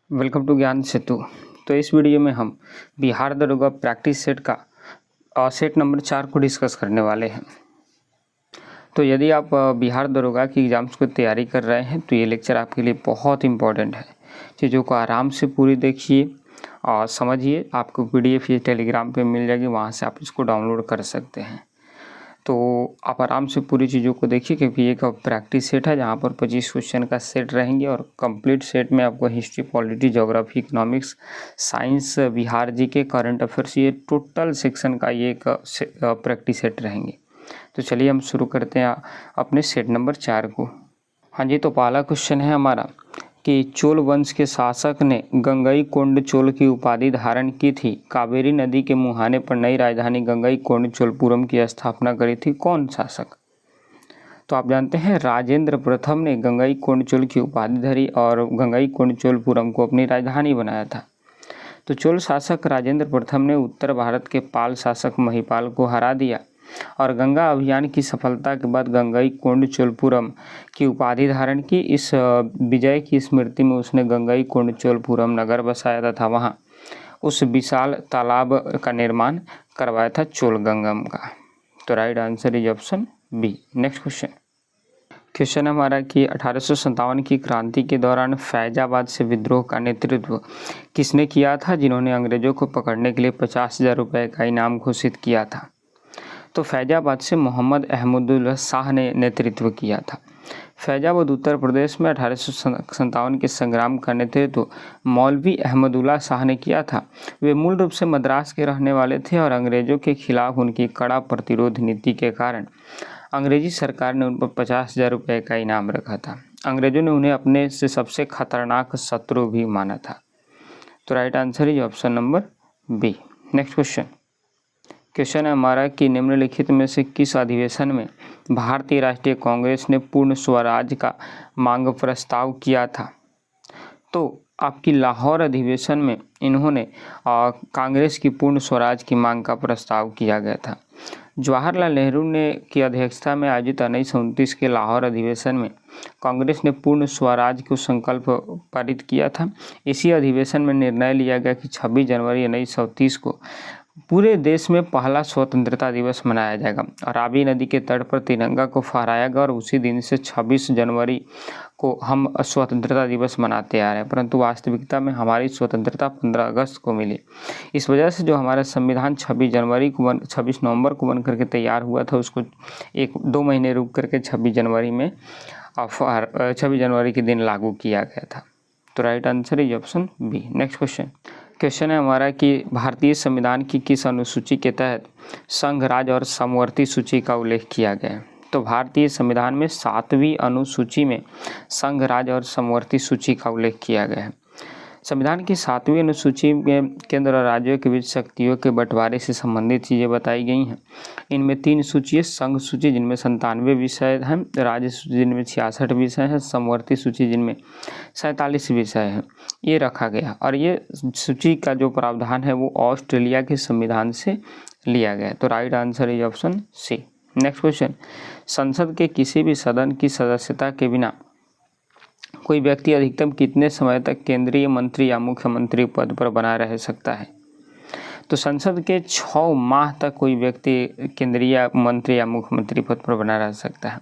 Welcome to ज्ञान सेतु। तो इस वीडियो में हम बिहार दरोगा प्रैक्टिस सेट का सेट नंबर 4 को डिस्कस करने वाले हैं। तो यदि आप बिहार दरोगा की एग्ज़ाम्स की तैयारी कर रहे हैं तो ये लेक्चर आपके लिए बहुत इंपॉर्टेंट है। चीज़ों को आराम से पूरी देखिए और समझिए। आपको PDF ये टेलीग्राम पे मिल जाएगी, वहाँ से आप इसको डाउनलोड कर सकते हैं। तो आप आराम से पूरी चीज़ों को देखिए, क्योंकि ये एक प्रैक्टिस सेट है जहाँ पर 25 क्वेश्चन का सेट रहेंगे और कंप्लीट सेट में आपको history, polity, geography, economics, science, Bihar GK, current affairs, ये टोटल सेक्शन का ये एक प्रैक्टिस सेट रहेंगे। तो चलिए हम शुरू करते हैं अपने सेट नंबर 4 को। हाँ जी, तो पहला क्वेश्चन है हमारा कि चोल वंश के शासक ने गंगईकोंड चोल की उपाधि धारण की थी। कावेरी नदी के मुहाने पर नई राजधानी गंगईकोंड चोलपुरम की स्थापना करी थी। कौन शासक? तो आप जानते हैं राजेंद्र प्रथम ने गंगईकोंड चोल की उपाधि धरी और गंगईकोंड चोलपुरम को अपनी राजधानी बनाया था। तो चोल शासक राजेंद्र प्रथम ने उत्तर भारत के पाल शासक महिपाल को हरा दिया और गंगा अभियान की सफलता के बाद गंगईकोंड चोलपुरम की उपाधि धारण की। इस विजय की स्मृति में उसने गंगईकोंड चोलपुरम नगर बसाया तथा वहाँ उस विशाल तालाब का निर्माण करवाया था चोलगंगम का। तो right answer is option B. Next question हमारा कि 1857 की क्रांति के दौरान फैजाबाद से विद्रोह का नेतृत्व किसने किया था, जिन्होंने अंग्रेजों को पकड़ने के लिए 50,000 रुपये का इनाम घोषित किया था? तो फैजाबाद से मोहम्मद अहमदुल्ला शाह ने नेतृत्व किया था। फैजाबाद उत्तर प्रदेश में 1857 के संग्राम का नेतृत्व मौलवी अहमदुल्ला शाह ने किया था। वे मूल रूप से मद्रास के रहने वाले थे और अंग्रेजों के खिलाफ उनकी कड़ा प्रतिरोध नीति के कारण अंग्रेजी सरकार ने उन पर 50,000 रुपये का इनाम रखा था। अंग्रेजों ने उन्हें अपने से सबसे खतरनाक शत्रु भी माना था। तो right answer is option number B. Next question है हमारा कि निम्नलिखित में से किस अधिवेशन में भारतीय राष्ट्रीय कांग्रेस ने पूर्ण स्वराज का मांग प्रस्ताव किया था? तो आपकी लाहौर अधिवेशन में इन्होंने कांग्रेस की पूर्ण स्वराज की मांग का प्रस्ताव किया गया था। जवाहरलाल नेहरू ने की अध्यक्षता में आयोजित 1929 के लाहौर अधिवेशन में कांग्रेस ने पूर्ण स्वराज को संकल्प पारित किया था। इसी अधिवेशन में निर्णय लिया गया कि 26 जनवरी 1930 को पूरे देश में पहला स्वतंत्रता दिवस मनाया जाएगा और रावी नदी के तट पर तिरंगा को फहराया गया और उसी दिन से 26 जनवरी को हम स्वतंत्रता दिवस मनाते आ रहे हैं, परंतु वास्तविकता में हमारी स्वतंत्रता 15 अगस्त को मिली। इस वजह से जो हमारा संविधान 26 नवंबर को बन करके तैयार हुआ था, उसको 1-2 महीने रुक करके 26 जनवरी के दिन लागू किया गया था। तो right answer is option B. Next question है हमारा कि भारतीय संविधान की किस अनुसूची के तहत संघ, राज्य और समवर्ती सूची का उल्लेख किया गया है? तो भारतीय संविधान में 7वीं अनुसूची में संघ, राज्य और समवर्ती सूची का उल्लेख किया गया है। संविधान की 7वीं अनुसूची में केंद्र और राज्यों के बीच शक्तियों के बंटवारे से संबंधित चीज़ें बताई गई हैं। इनमें 3 सूची है: संघ सूची जिनमें 97 विषय हैं, राज्य सूची जिनमें 66 विषय हैं, समवर्ती सूची जिनमें 47 विषय हैं। ये रखा गया और ये सूची का जो प्रावधान है वो ऑस्ट्रेलिया के संविधान से लिया गया। तो right answer is option C. Next question, संसद के किसी भी सदन की सदस्यता के बिना कोई व्यक्ति अधिकतम कितने समय तक केंद्रीय मंत्री या मुख्यमंत्री पद पर बना रह सकता है? तो संसद के 6 माह तक कोई व्यक्ति केंद्रीय मंत्री या मुख्यमंत्री पद पर बना रह सकता है।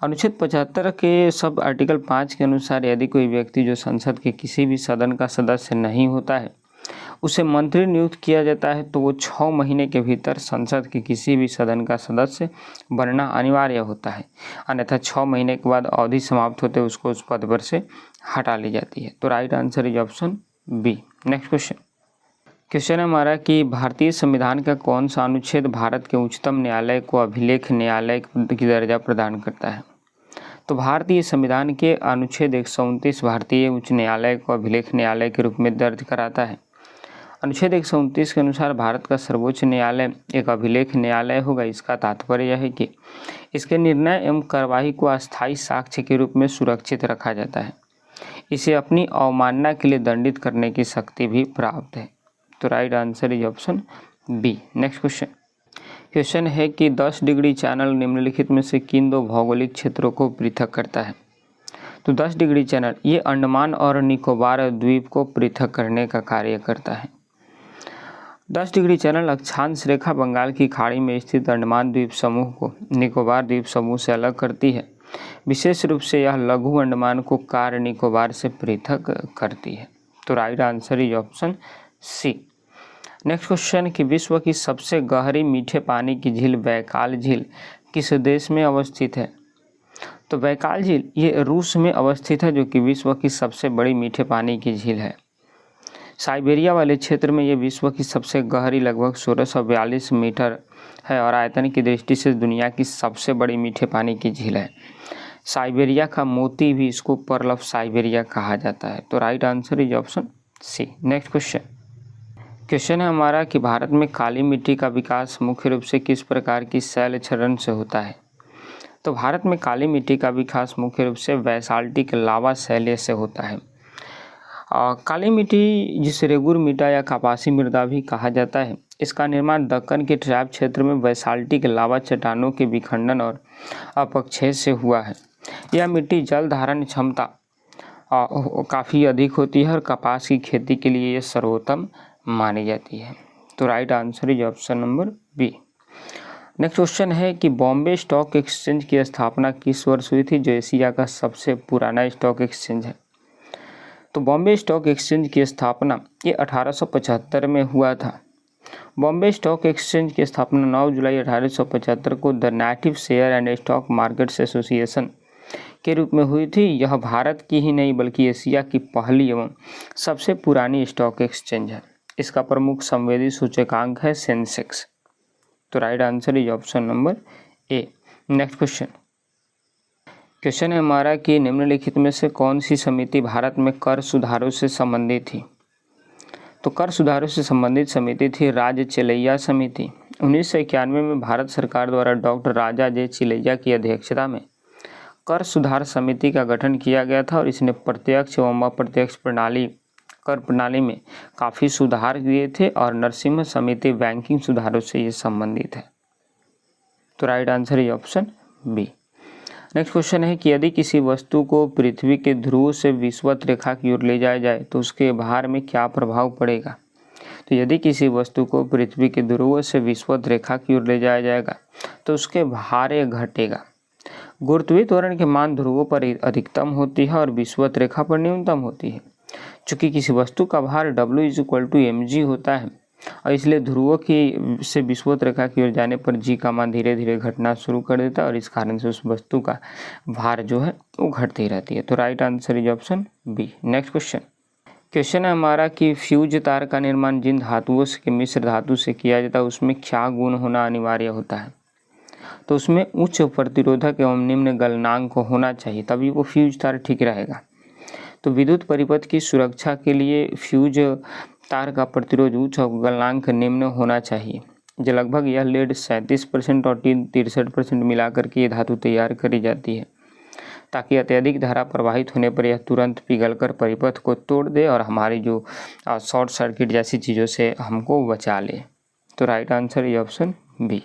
अनुच्छेद 75 के सब आर्टिकल 5 के अनुसार यदि कोई व्यक्ति जो संसद के किसी भी सदन का सदस्य नहीं होता है उसे मंत्री नियुक्त किया जाता है, तो वो 6 महीने के भीतर संसद के किसी भी सदन का सदस्य बनना अनिवार्य होता है, अन्यथा 6 महीने के बाद अवधि समाप्त होते उसको उस पद पर से हटा ली जाती है। तो right answer is option B. Next question है हमारा कि भारतीय संविधान का कौन सा अनुच्छेद भारत के उच्चतम न्यायालय को अभिलेख न्यायालय की दर्जा प्रदान करता है? तो भारतीय संविधान के अनुच्छेद 129 भारतीय उच्च न्यायालय को अभिलेख न्यायालय के रूप में दर्ज कराता है। अनुच्छेद 129 के अनुसार भारत का सर्वोच्च न्यायालय एक अभिलेख न्यायालय होगा। इसका तात्पर्य यह है कि इसके निर्णय एवं कार्यवाही को अस्थायी साक्ष्य के रूप में सुरक्षित रखा जाता है। इसे अपनी अवमानना के लिए दंडित करने की शक्ति भी प्राप्त है। तो right answer is option B. Next question है कि 10 डिग्री चैनल निम्नलिखित में से किन 2 भौगोलिक क्षेत्रों को पृथक करता है? तो 10 डिग्री चैनल ये अंडमान और निकोबार द्वीप को पृथक करने का कार्य करता है। 10 डिग्री चैनल अक्षांश रेखा बंगाल की खाड़ी में स्थित अंडमान द्वीप समूह को निकोबार द्वीप समूह से अलग करती है। विशेष रूप से यह लघु अंडमान को कार निकोबार से पृथक करती है। तो right answer is option C. Next question कि विश्व की सबसे गहरी मीठे पानी की झील बैकाल झील किस देश में अवस्थित है? तो बैकाल झील ये रूस में अवस्थित है, जो कि विश्व की सबसे बड़ी मीठे पानी की झील है। साइबेरिया वाले क्षेत्र में ये विश्व की सबसे गहरी लगभग 1642 मीटर है और आयतन की दृष्टि से दुनिया की सबसे बड़ी मीठे पानी की झील है। साइबेरिया का मोती भी इसको पर्ल ऑफ साइबेरिया कहा जाता है। तो right answer is option C. Next question है हमारा कि भारत में काली मिट्टी का विकास मुख्य रूप से किस प्रकार की शैल क्षरण से होता है? तो भारत में काली मिट्टी का विकास मुख्य रूप से बैसाल्टिक लावा शैल से होता है। काली मिट्टी जिसे रेगुर मिट्टी या कपासी मृदा भी कहा जाता है, इसका निर्माण दक्कन के ट्रैप क्षेत्र में बैसाल्टिक लावा चट्टानों के विखंडन और अपक्षय से हुआ है। यह मिट्टी जल धारण क्षमता काफ़ी अधिक होती है और कपास की खेती के लिए यह सर्वोत्तम मानी जाती है। तो right answer is option number B. Next question है कि बॉम्बे स्टॉक एक्सचेंज की स्थापना किस वर्ष हुई थी, जो एशिया का सबसे पुराना स्टॉक एक्सचेंज है? तो बॉम्बे स्टॉक एक्सचेंज की स्थापना ये 1875 में हुआ था। बॉम्बे स्टॉक एक्सचेंज की स्थापना 9 जुलाई 1875 को the native share and stock markets association के रूप में हुई थी। यह भारत की ही नहीं बल्कि एशिया की पहली एवं सबसे पुरानी स्टॉक एक्सचेंज है। इसका प्रमुख संवेदी सूचकांक है सेंसेक्स। तो right answer is option number A. Next question है हमारा कि निम्नलिखित में से कौन सी समिति भारत में कर सुधारों से संबंधित थी? तो कर सुधारों से संबंधित समिति थी राज्य चिलैया समिति। 1991 में भारत सरकार द्वारा डॉक्टर राजा जे चिलैया की अध्यक्षता में कर सुधार समिति का गठन किया गया था और इसने प्रत्यक्ष एवं अप्रत्यक्ष कर प्रणाली में काफ़ी सुधार किए थे और नरसिम्हा समिति बैंकिंग सुधारों से ये संबंधित है। तो right answer is option B. Next question है कि यदि किसी वस्तु को पृथ्वी के ध्रुव से विषुवत रेखा की ओर ले जाया जाए तो उसके भार में क्या प्रभाव पड़ेगा? तो यदि किसी वस्तु को पृथ्वी के ध्रुव से विषुवत रेखा की ओर ले जाया जाएगा तो उसके भार घटेगा। गुरुत्वीय त्वरण के मान ध्रुवों पर अधिकतम होती है और विषुवत रेखा पर न्यूनतम होती है। चूँकि किसी वस्तु का भार W = mg होता है और इसलिए ध्रुवों की से विषुवत रेखा की ओर जाने पर g का मान धीरे धीरे घटना शुरू कर देता है और इस कारण से उस वस्तु का भार जो है वो घटती रहती है। तो right answer is option B. Next question है हमारा कि फ्यूज तार का निर्माण जिन धातुओं से मिश्र धातु से किया जाता है उसमें क्या गुण होना अनिवार्य होता है? तो उसमें उच्च प्रतिरोधक एवं निम्न गलनांक को होना चाहिए, तभी वो फ्यूज तार ठीक रहेगा। तो विद्युत परिपथ की सुरक्षा के लिए फ्यूज तार का प्रतिरोध उच्च और गलनांक निम्न होना चाहिए। जो लगभग यह लेड 37% और टिन 63% मिलाकर के ये धातु तैयार करी जाती है ताकि अत्यधिक धारा प्रवाहित होने पर यह तुरंत पिघलकर परिपथ को तोड़ दे और हमारी जो शॉर्ट सर्किट जैसी चीज़ों से हमको बचा ले। तो right answer is option B.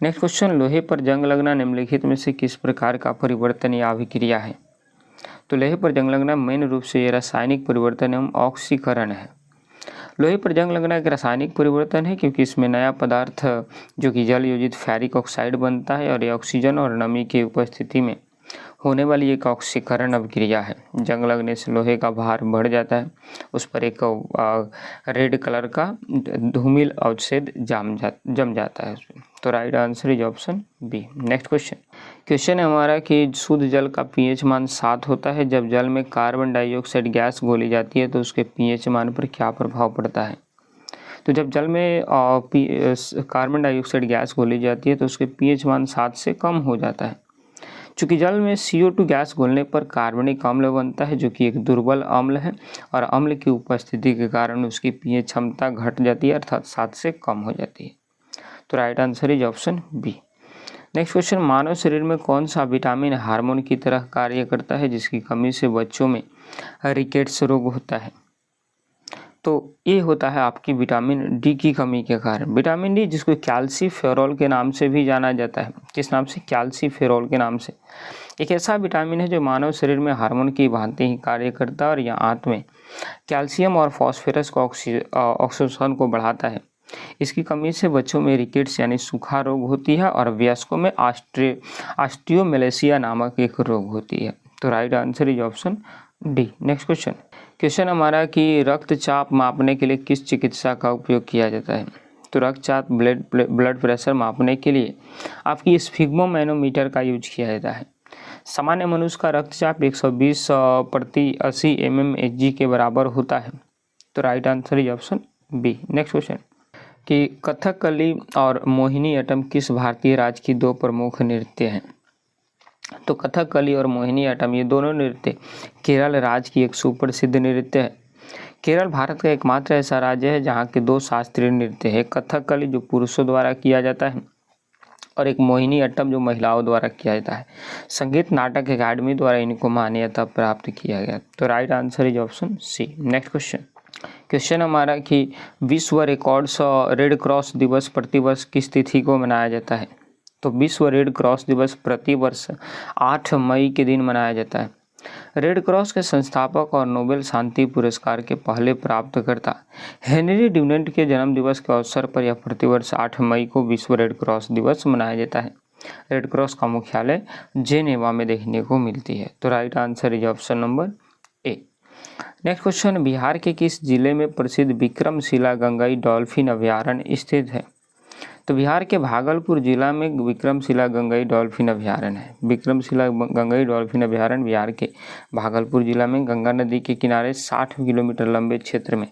Next question, लोहे पर जंग लगना निम्नलिखित में से किस प्रकार का परिवर्तन या अभिक्रिया है? तो लोहे पर जंग लगना मेन रूप से ये रासायनिक परिवर्तन एवं ऑक्सीकरण है। लोहे पर जंग लगना एक रासायनिक परिवर्तन है क्योंकि इसमें नया पदार्थ जो कि जल योजित फेरिक ऑक्साइड बनता है और ये ऑक्सीजन और नमी की उपस्थिति में होने वाली एक ऑक्सीकरण अभिक्रिया है। जंग लगने से लोहे का भार बढ़ जाता है, उस पर एक रेड कलर का धूमिल अवशेष जम जाता है। तो right answer is option B. Next question है हमारा कि शुद्ध जल का पीएच मान 7 होता है। जब जल में कार्बन डाइऑक्साइड गैस घोली जाती है तो उसके पीएच मान पर क्या प्रभाव पड़ता है? तो जब जल में कार्बन डाइऑक्साइड गैस घोली जाती है तो उसके पीएच मान 7 से कम हो जाता है। चूँकि जल में CO2 गैस घुलने पर कार्बनिक अम्ल बनता है जो कि एक दुर्बल अम्ल है और अम्ल की उपस्थिति के कारण उसकी पीएच क्षमता घट जाती है अर्थात 7 से कम हो जाती है। तो right answer is option B. Next question, मानव शरीर में कौन सा विटामिन हार्मोन की तरह कार्य करता है जिसकी कमी से बच्चों में रिकेट्स रोग होता है? तो ये होता है आपकी विटामिन डी की कमी के कारण। विटामिन डी जिसको कैल्सीफेरॉल के नाम से भी जाना जाता है। किस नाम से? कैल्सीफेरॉल के नाम से। एक ऐसा विटामिन है जो मानव शरीर में हार्मोन की भांति ही कार्य करता है और यह आंत में कैल्शियम और फास्फोरस को ऑक्सीजन को बढ़ाता है। इसकी कमी से बच्चों में रिकेट्स यानी सूखा रोग होती है और वयस्कों में ऑस्टियोमेलेसिया नामक एक रोग होती है। तो right answer is option D. Next question हमारा कि रक्तचाप मापने के लिए किस चिकित्सा का उपयोग किया जाता है। तो रक्तचाप ब्लड प्रेशर मापने के लिए आपकी स्फिग्मोमैनोमीटर का यूज किया जाता है। सामान्य मनुष्य का रक्तचाप 120/80 mmHg के बराबर होता है। तो right answer is option B. Next question कि कथकली और मोहिनीअट्टम किस भारतीय राज्य की दो प्रमुख नृत्य हैं। तो कथकली और मोहिनीअट्टम ये दोनों नृत्य केरल राज्य की एक सुप्रसिद्ध नृत्य है। केरल भारत का एकमात्र ऐसा राज्य है जहाँ के दो शास्त्रीय नृत्य है, कथकली जो पुरुषों द्वारा किया जाता है और एक मोहिनीअट्टम जो महिलाओं द्वारा किया जाता है। संगीत नाटक अकादमी द्वारा इनको मान्यता प्राप्त किया गया। तो right answer is option C. Next question हमारा कि विश्व रिकॉर्ड्स रेड क्रॉस दिवस प्रतिवर्ष किस तिथि को मनाया जाता है। तो विश्व रेड क्रॉस दिवस प्रतिवर्ष 8 मई के दिन मनाया जाता है। रेड क्रॉस के संस्थापक और नोबेल शांति पुरस्कार के पहले प्राप्तकर्ता हेनरी ड्यूनेंट के जन्म दिवस के अवसर पर यह प्रतिवर्ष 8 मई को विश्व रेड क्रॉस दिवस मनाया जाता है। रेड क्रॉस का मुख्यालय जेनेवा में देखने को मिलती है। तो right answer is option number A. Next question Bihar के किस जिले में प्रसिद्ध विक्रमशिला गंगई डॉल्फिन अभयारण्य स्थित है। तो बिहार के भागलपुर जिला में विक्रमशिला गंगई डॉल्फिन अभयारण्य है। विक्रमशिला गंगई डॉल्फिन अभयारण्य बिहार के भागलपुर जिला में गंगा नदी के किनारे 60 किलोमीटर लंबे क्षेत्र में,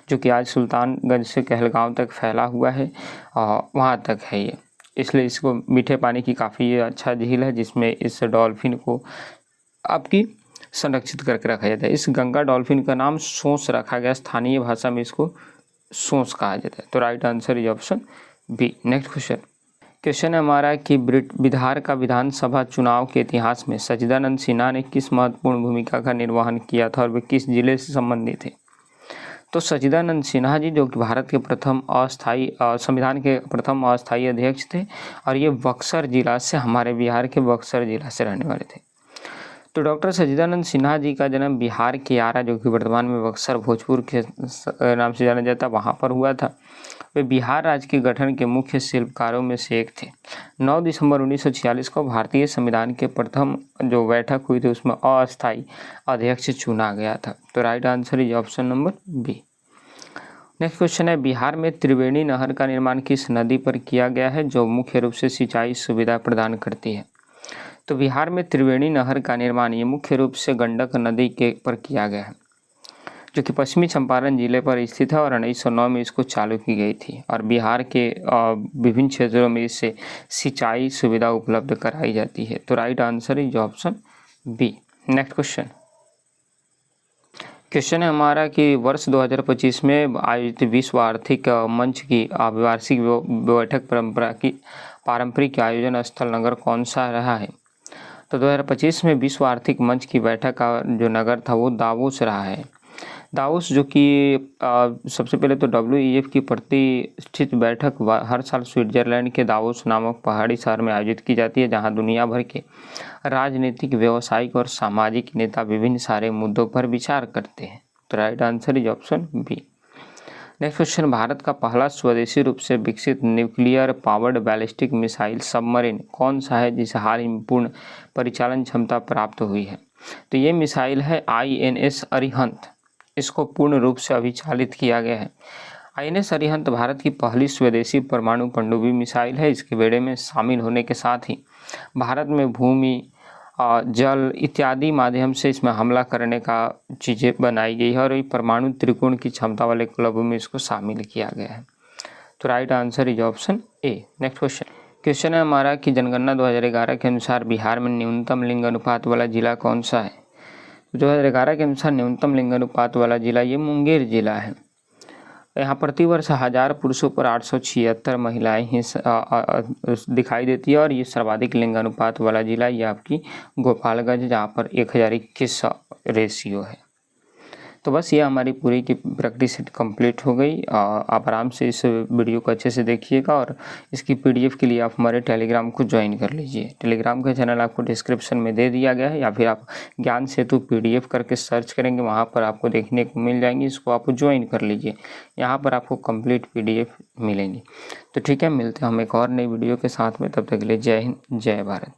जो कि आज सुल्तानगंज से कहलगांव तक फैला हुआ है, वहाँ तक है ये। इसलिए इसको मीठे पानी की काफ़ी अच्छा झील है जिसमें इस डॉल्फिन को आपकी संरक्षित करके रखा जाता है। इस गंगा डॉल्फिन का नाम सोंस रखा गया, स्थानीय भाषा में इसको सोंस कहा जाता है। तो right answer is option B. Next question है हमारा कि बिहार का विधानसभा चुनाव के इतिहास में सच्चिदानंद सिन्हा ने किस महत्वपूर्ण भूमिका का निर्वहन किया था और वे किस जिले से संबंधित थे। तो सच्चिदानंद सिन्हा जी जो कि भारत के प्रथम अस्थायी संविधान के प्रथम अस्थायी अध्यक्ष थे और ये बक्सर जिला से, हमारे बिहार के बक्सर जिला से रहने वाले थे। तो डॉक्टर सच्चिदानंद सिन्हा जी का जन्म बिहार के आरा, जो कि वर्तमान में बक्सर भोजपुर के नाम से जाना जाता, वहाँ पर हुआ था। वे बिहार राज्य के गठन के मुख्य शिल्पकारों में से एक थे। 9 दिसंबर 1946 को भारतीय संविधान के प्रथम जो बैठक हुई थी उसमें अस्थायी अध्यक्ष चुना गया था। तो right answer is option number B. Next question है बिहार में त्रिवेणी नहर का निर्माण किस नदी पर किया गया है जो मुख्य रूप से सिंचाई सुविधा प्रदान करती है। तो बिहार में त्रिवेणी नहर का निर्माण ये मुख्य रूप से गंडक नदी के पर किया गया है, जो कि पश्चिमी चंपारण जिले पर स्थित है और 1909 में इसको चालू की गई थी और बिहार के विभिन्न क्षेत्रों में इससे सिंचाई सुविधा उपलब्ध कराई जाती है। तो right answer is option B. Next question है हमारा कि वर्ष 2025 में आयोजित विश्व आर्थिक मंच की वार्षिक बैठक पारंपरिक आयोजन स्थल नगर कौन सा रहा है। तो 2025 में विश्व आर्थिक मंच की बैठक का जो नगर था वो दावोस रहा है। दावोस जो कि सबसे पहले तो WEF की प्रतिष्ठित बैठक हर साल स्विट्जरलैंड के दावोस नामक पहाड़ी शहर में आयोजित की जाती है, जहां दुनिया भर के राजनीतिक, व्यावसायिक और सामाजिक नेता विभिन्न सारे मुद्दों पर विचार करते हैं। तो right answer is option B. Next question भारत का पहला स्वदेशी रूप से विकसित nuclear powered ballistic missile submarine कौन सा है जिसे हाल ही में पूर्ण परिचालन क्षमता प्राप्त हुई है। तो ये मिसाइल है INS अरिहंत। इसको पूर्ण रूप से अभिचालित किया गया है। INS अरिहंत भारत की पहली स्वदेशी परमाणु पनडुब्बी मिसाइल है। इसके बेड़े में शामिल होने के साथ ही भारत में भूमि, जल इत्यादि माध्यम से इसमें हमला करने का चीज़ें बनाई गई है और ये परमाणु त्रिकोण की क्षमता वाले क्लबों में इसको शामिल किया गया है। तो right answer is option A. Next question है हमारा कि जनगणना 2011 के अनुसार बिहार में न्यूनतम लिंग अनुपात वाला जिला कौन सा है। 2011 के अनुसार न्यूनतम लिंग अनुपात वाला जिला ये मुंगेर जिला है। यहाँ प्रतिवर्ष 1000 पुरुषों पर 876 महिलाएं ही दिखाई देती है और ये सर्वाधिक लिंग अनुपात वाला जिला ये आपकी गोपालगंज, जहाँ पर 1021 रेशियो है। तो बस ये हमारी पूरी की प्रैक्टिस सेट कंप्लीट हो गई। आप आराम से इस वीडियो को अच्छे से देखिएगा और इसकी पीडीएफ के लिए आप हमारे टेलीग्राम को ज्वाइन कर लीजिए। टेलीग्राम का चैनल आपको डिस्क्रिप्शन में दे दिया गया है, या फिर आप ज्ञान सेतु पीडीएफ करके सर्च करेंगे, वहाँ पर आपको देखने को मिल जाएंगी। इसको आप ज्वाइन कर लीजिए, यहाँ पर आपको कंप्लीट पीडीएफ मिलेंगी। तो ठीक है, मिलते हैं हम एक और नई वीडियो के साथ में। तब तक के लिए जय हिंद, जय भारत।